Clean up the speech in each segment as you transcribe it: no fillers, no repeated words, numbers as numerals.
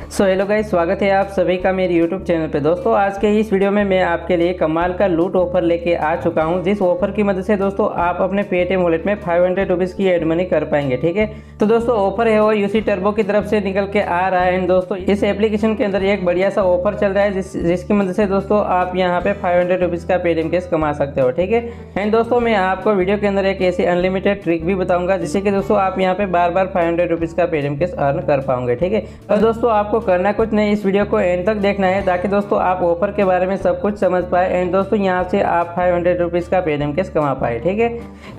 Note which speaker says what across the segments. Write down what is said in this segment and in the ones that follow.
Speaker 1: Hello guys, स्वागत है आप सभी का मेरे यूट्यूब चैनल पे। दोस्तों आज के इस वीडियो में मैं आपके लिए कमाल का लूट ऑफर लेके आ चुका हूं, जिस ऑफर की मदद से दोस्तों आप अपने पेटीएम वॉलेट में 500 रुपीज़ की एड मनी कर पाएंगे। ठीक है, तो दोस्तों ऑफर है वो यूसी टर्बो की तरफ से निकल के आ रहा है। एंड दोस्तों इस एप्लीकेशन के अंदर एक बढ़िया सा ऑफर चल रहा है जिसकी मदद से दोस्तों आप यहाँ पे 500 रुपीज़ का पेटीएम कैश कमा सकते हो। ठीक है, एंड दोस्तों मैं आपको वीडियो के अंदर एक ऐसी अनलिमिटेड ट्रिक भी बताऊंगा जिससे कि दोस्तों आप यहाँ पे बार बार 500 रुपीज़ का पेटीएम कैश अर्न कर पाओगे। ठीक है, तो दोस्तों आपको करना कुछ नहीं, इस वीडियो को एंड तक देखना है ताकि दोस्तों आप ऑफर के बारे में सब कुछ समझ पाए। एंड दोस्तों यहाँ से आप 500 रुपीज़ का पेटीएम कैश कमा पाए। ठीक है,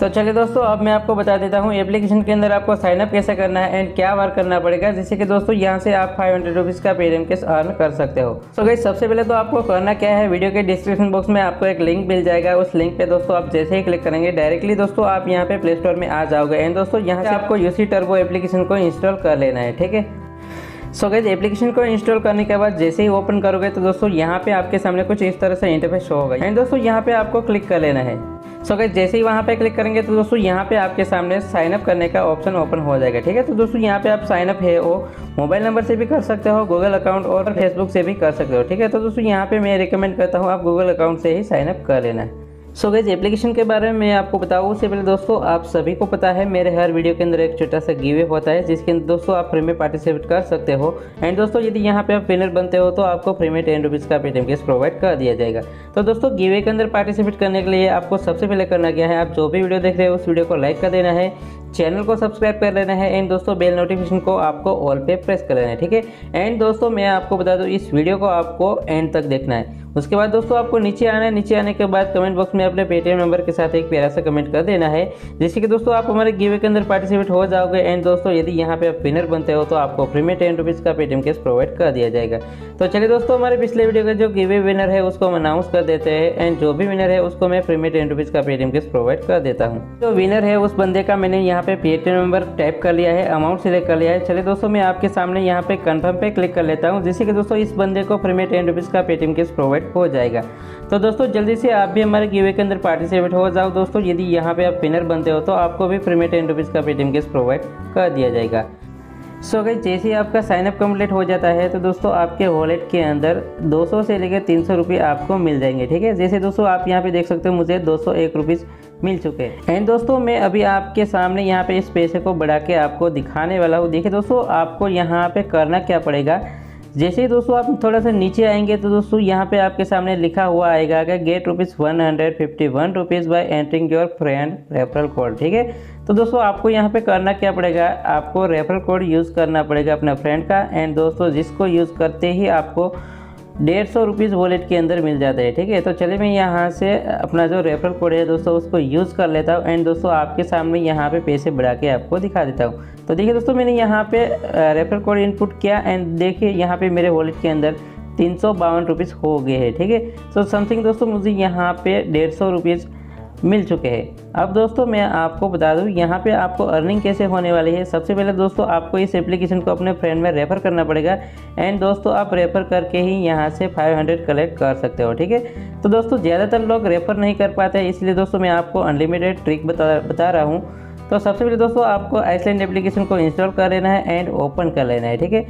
Speaker 1: तो चलिए दोस्तों अब मैं आपको बता देता हूँ एप्लीकेशन के अंदर आपको साइनअप कैसे करना है एंड क्या वर्क करना पड़ेगा जिससे कि दोस्तों यहाँ से आप 500 रुपीज़ का पेटीएम कैश अर्न कर सकते हो। सो गाइस सबसे पहले तो आपको करना क्या है, वीडियो के डिस्क्रिप्शन बॉक्स में आपको एक लिंक मिल जाएगा। उस लिंक पे दोस्तों आप जैसे ही क्लिक करेंगे डायरेक्टली दोस्तों आप यहाँ पे प्ले स्टोर में आ जाओगे। एंड दोस्तों यहाँ से आपको यूसी टर्बो एप्लीकेशन को इंस्टॉल कर लेना है। ठीक है, सो गाइस एप्लीकेशन को इंस्टॉल करने के बाद जैसे ही ओपन करोगे तो दोस्तों यहाँ पे आपके सामने कुछ इस तरह से इंटरफेस शो होगा। एंड दोस्तों यहाँ पे आपको क्लिक कर लेना है। सो गाइस जैसे ही वहाँ पे क्लिक करेंगे तो दोस्तों यहाँ पे आपके सामने साइन अप करने का ऑप्शन ओपन हो जाएगा। ठीक है, तो दोस्तों यहाँ पे आप साइन अप है वो मोबाइल नंबर से भी कर सकते हो, गूगल अकाउंट और फेसबुक से भी कर सकते हो। ठीक है, तो दोस्तों यहाँ पे मैं रिकमेंड करता हूँ आप गूगल अकाउंट से ही साइन अप कर लेना है। सो गाइस एप्लीकेशन के बारे में मैं आपको बताऊँ उससे पहले दोस्तों आप सभी को पता है मेरे हर वीडियो के अंदर एक छोटा सा गिव अवे होता है जिसके अंदर दोस्तों आप फ्री में पार्टिसिपेट कर सकते हो। एंड दोस्तों यदि यहाँ पे आप विनर बनते हो तो आपको फ्री में 10 रुपीज़ का पेटीएम कैश प्रोवाइड कर दिया जाएगा। तो दोस्तों गिव अवे के अंदर पार्टिसिपेट करने के लिए आपको सबसे पहले करना क्या है, आप जो भी वीडियो देख रहे हो उस वीडियो को लाइक कर देना है, चैनल को सब्सक्राइब कर लेना है एंड दोस्तों बेल नोटिफिकेशन को आपको ऑल पे प्रेस कर लेना है। ठीक है, एंड दोस्तों मैं आपको बता दूं इस वीडियो को आपको एंड तक देखना है। उसके बाद दोस्तों आपको नीचे आना है, नीचे आने के बाद कमेंट बॉक्स में अपने पेटीएम नंबर के साथ एक प्यारा सा कमेंट कर देना है जिससे कि दोस्तों आप हमारे गिव अवे के अंदर पार्टिसिपेट हो जाओगे। एंड दोस्तों यदि यहाँ पे आप विनर बनते हो तो आपको फ्री में 10 रुपीज़ का पेटीएम कैश प्रोवाइड कर दिया जाएगा। तो चलिए दोस्तों हमारे पिछले वीडियो का जो गिव अवे विनर है उसको हम अनाउंस कर देते हैं। एंड जो भी विनर है उसको मैं फ्री में 10 रुपीज़ का पेटीएम कैश प्रोवाइड कर देता हूँ। जो विनर है उस बंदे का मैंने यहाँ पे पेटीएम नंबर टाइप कर लिया है, अमाउंट सिलेक्ट कर लिया है। चलिए दोस्तों मैं आपके सामने यहाँ पे कंफर्म पे क्लिक कर लेता हूँ जिससे कि दोस्तों इस बंदे को फ्री में 10 रुपीज़ का पेटीएम कैश प्रोवाइड हो जाएगा। तो दोस्तों जल्दी से आप भी हमारे गिव अवे के अंदर पार्टिसिपेट हो जाओ। दोस्तों यदि यहाँ पे आप विनर बनते हो तो आपको भी फ्री में 10 रुपीज़ का पेटीएम कैश प्रोवाइड कर दिया जाएगा। सो गाइस जैसे ही आपका साइनअप कंप्लीट हो जाता है तो दोस्तों आपके वॉलेट के अंदर 200 से लेकर 300 रुपये आपको मिल जाएंगे। ठीक है, जैसे दोस्तों आप यहाँ पे देख सकते हो मुझे 201 रुपीज़ मिल चुके हैं। एंड दोस्तों मैं अभी आपके सामने यहाँ पे इस पैसे को बढ़ा के आपको दिखाने वाला हूँ। देखिए दोस्तों आपको यहाँ पे करना क्या पड़ेगा, जैसे ही दोस्तों आप थोड़ा सा नीचे आएंगे तो दोस्तों यहाँ पे आपके सामने लिखा हुआ आएगा कि get ₹151 rupees by entering your friend referral code. ठीक है, तो दोस्तों आपको यहाँ पे करना क्या पड़ेगा, आपको रेफरल कोड यूज़ करना पड़ेगा अपने फ्रेंड का। एंड दोस्तों जिसको यूज़ करते ही आपको 150 रुपीज़ वॉलेट के अंदर मिल जाता है। ठीक है, तो चलिए मैं यहाँ से अपना जो रेफरल कोड है दोस्तों उसको यूज़ कर लेता हूँ। एंड दोस्तों आपके सामने यहाँ पे पैसे बढ़ा के आपको दिखा देता हूँ। तो देखिए दोस्तों मैंने यहाँ पे रेफरल कोड इनपुट किया एंड देखिए यहाँ पे मेरे वॉलेट के अंदर 352 रुपीज़ हो गए हैं। ठीक है, तो समथिंग दोस्तों मुझे यहाँ पे 150 रुपीज़ मिल चुके हैं। अब दोस्तों मैं आपको बता दूं यहाँ पे आपको अर्निंग कैसे होने वाली है। सबसे पहले दोस्तों आपको इस एप्लीकेशन को अपने फ्रेंड में रेफ़र करना पड़ेगा। एंड दोस्तों आप रेफ़र करके ही यहाँ से 500 कलेक्ट कर सकते हो। ठीक है, तो दोस्तों ज़्यादातर लोग रेफ़र नहीं कर पाते हैं, इसलिए दोस्तों मैं आपको अनलिमिटेड ट्रिक बता रहा हूँ। तो सबसे पहले दोस्तों आपको आइसलैंड एप्लीकेशन को इंस्टॉल कर लेना है एंड ओपन कर लेना है। ठीक है,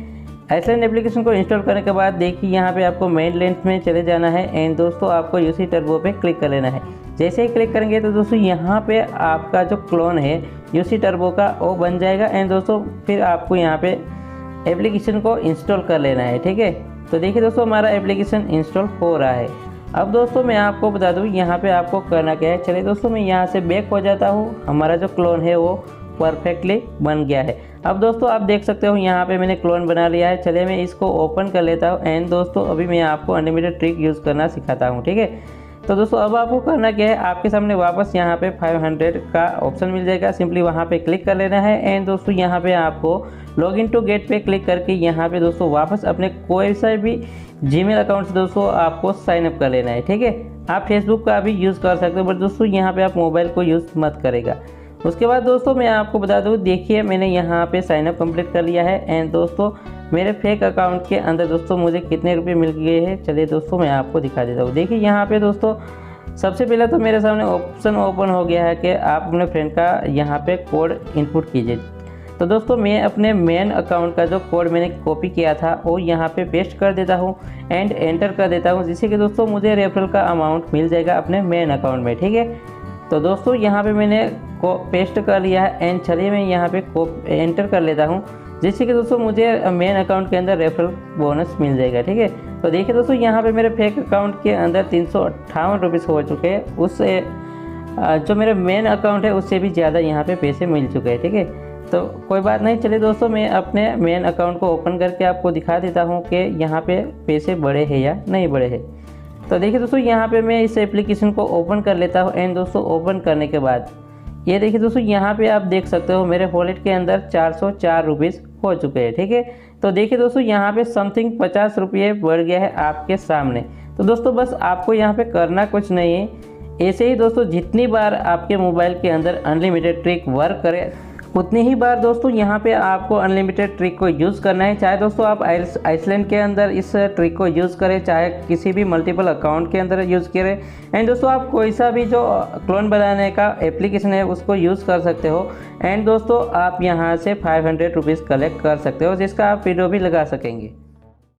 Speaker 1: आइसलैंड एप्लीकेशन को इंस्टॉल करने के बाद देखिए यहाँ पे आपको मेन लिंक में चले जाना है। एंड दोस्तों आपको यूसी टर्बो पे क्लिक कर लेना है। जैसे ही क्लिक करेंगे तो दोस्तों यहाँ पे आपका जो क्लोन है यूसी टर्बो का वो बन जाएगा। एंड दोस्तों फिर आपको यहाँ पे एप्लीकेशन को इंस्टॉल कर लेना है। ठीक है, तो देखिए दोस्तों हमारा एप्लीकेशन इंस्टॉल हो रहा है। अब दोस्तों मैं आपको बता दूँ यहाँ पे आपको करना क्या है। चलिए दोस्तों मैं यहाँ से बैक हो जाता हूँ, हमारा जो क्लोन है वो परफेक्टली बन गया है। अब दोस्तों आप देख सकते हो यहाँ पे मैंने क्लोन बना लिया है। चलिए मैं इसको ओपन कर लेता हूँ। एंड दोस्तों अभी मैं आपको अनलिमिटेड ट्रिक यूज़ करना सिखाता हूँ। ठीक है, तो दोस्तों अब आपको करना क्या है, आपके सामने वापस यहाँ पे 500 का ऑप्शन मिल जाएगा, सिंपली वहाँ पे क्लिक कर लेना है। एंड दोस्तों यहाँ पे आपको लॉगिन टू गेट पे क्लिक करके यहाँ पे दोस्तों वापस अपने कोई सा भी जीमेल अकाउंट से दोस्तों आपको साइन अप कर लेना है। ठीक है, आप फेसबुक का भी यूज़ कर सकते हो बट दोस्तों यहाँ पे आप मोबाइल को यूज़ मत करेगा। उसके बाद दोस्तों मैं आपको बता दूँ, देखिए मैंने यहाँ पे साइन अप कंप्लीट कर लिया है। एंड दोस्तों मेरे फेक अकाउंट के अंदर दोस्तों मुझे कितने रुपए मिल गए हैं, चलिए दोस्तों मैं आपको दिखा देता हूँ। देखिए यहाँ पे दोस्तों सबसे पहले तो मेरे सामने ऑप्शन ओपन हो गया है कि आप अपने फ्रेंड का यहाँ पे कोड इनपुट कीजिए। तो दोस्तों मैं अपने मेन अकाउंट का जो कोड मैंने कॉपी किया था वो यहाँ पे पेस्ट कर देता हूँ एंड एंटर कर देता हूँ, जिससे कि दोस्तों मुझे रेफरल का अमाउंट मिल जाएगा अपने मेन अकाउंट में। ठीक है, तो दोस्तों यहाँ पे मैंने को पेस्ट कर लिया है एंड चलिए मैं यहाँ पे एंटर कर लेता हूँ, जिससे कि दोस्तों मुझे मेन अकाउंट के अंदर रेफरल बोनस मिल जाएगा। ठीक है, तो देखिए दोस्तों यहाँ पे मेरे फेक अकाउंट के अंदर 358 रुपीज़ हो चुके हैं, उससे जो मेरा मेन अकाउंट है उससे भी ज़्यादा यहाँ पे पैसे मिल चुके हैं। ठीक है, तो कोई बात नहीं, चलिए दोस्तों मैं अपने मेन अकाउंट को ओपन करके आपको दिखा देता हूँ कि यहाँ पे पैसे बढ़े हैं या नहीं बढ़े हैं। तो देखिए दोस्तों यहाँ पे मैं इस एप्लीकेशन को ओपन कर लेता हूँ एंड दोस्तों ओपन करने के बाद ये देखिए दोस्तों यहाँ पे आप देख सकते हो मेरे वॉलेट के अंदर 404 रुपीज़ हो चुके हैं। ठीक है, तो देखिए दोस्तों यहाँ पे समथिंग 50 रुपये बढ़ गया है आपके सामने। तो दोस्तों बस आपको यहाँ पे करना कुछ नहीं है, ऐसे ही दोस्तों जितनी बार आपके मोबाइल के अंदर अनलिमिटेड ट्रिक वर्क करे उतनी ही बार दोस्तों यहाँ पे आपको अनलिमिटेड ट्रिक को यूज़ करना है। चाहे दोस्तों आप आइसलैंड के अंदर इस ट्रिक को यूज़ करें, चाहे किसी भी मल्टीपल अकाउंट के अंदर यूज़ करें एंड दोस्तों आप कोई सा भी जो क्लोन बनाने का एप्लीकेशन है उसको यूज़ कर सकते हो एंड दोस्तों आप यहाँ से 500 रुपीज़ कलेक्ट कर सकते हो, जिसका आप वीडियो भी लगा सकेंगे।